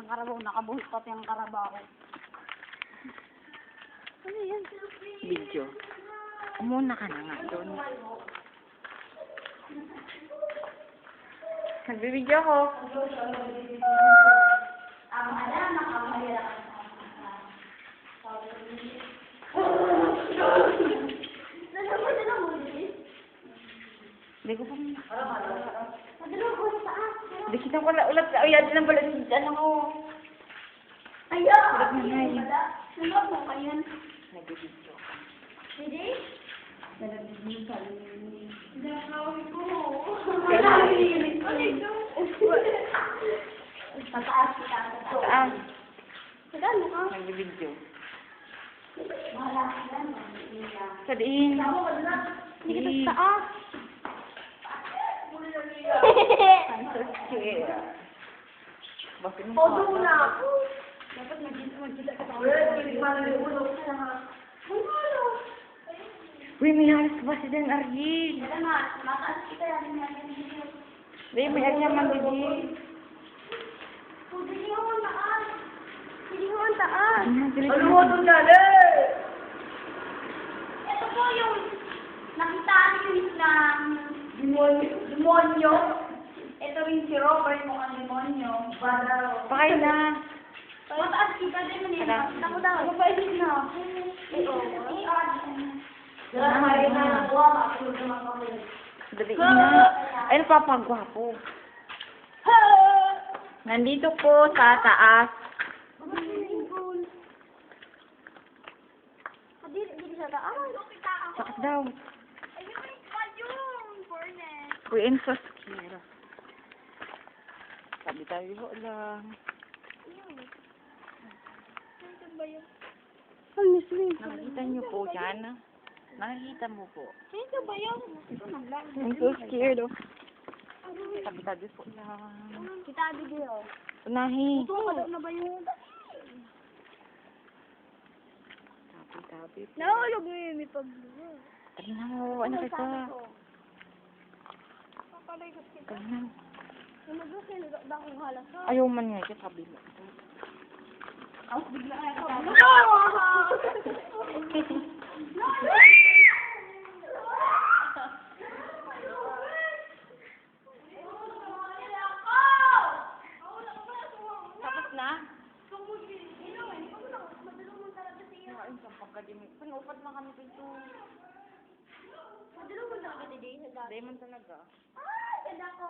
ng karabaw. Nakabuhos pati ang karabaw. Ano yan? Video. Umuna ka na nga doon. Nagbibideo ako. Hindi ko pa Hindi kita ko ulat. Ayan, din ang balat. Diyan ako. Ayaw! Ulat na nga yun. Ano mo kayo? Nagbibideo. Hindi? Nalabigin ka rin. Nakawin ko. Tataas kita. Saan? Saan mo ka? Nagbibideo. Wala ka na. Sa diin. Hindi kita sa taas. I'm so scared. Bakit mo Todo na ako. Dapat mag-gila ka pa. Uy, may halos ba si Dan Ariel? Wala nga, mataas kita lang natin. Hindi, may area man din. Hindi ko ang taas. Hindi ko ang taas. Ano mo ito dali? Ito po yung nakita niyo ng demonyo. Ito rin si Robert mo ang demonyo. Pakay na. Mataas kita din mo nila. Tara. Ako daw. Mabait na. Ito. Dali na. Ay, napapagwapo. Nandito po sa taas. Hindi sa taas. Sakit daw. Ayun, Fornes. Uy, I'm so scared. Sabi tayo lang. Ito ba yun? Ang Nakikita niyo po yan. Nakikita mo po. Ito ba yun? Ito na lang. I'm so scared oh. Sabi tayo po lang. Kita video. Unahi. Ito na ba yun? Tabi-tabi po. Nahulog mo yun, may pagbuo. Tara na mo. Ano ka ito? Tara na. Ayaw man nga ito. Sabi mo. Bigla ako. Tapos na? Ayun, sa pagkadimik. Panupad na kami dito. Hindi man talaga. Ay, ganda ko.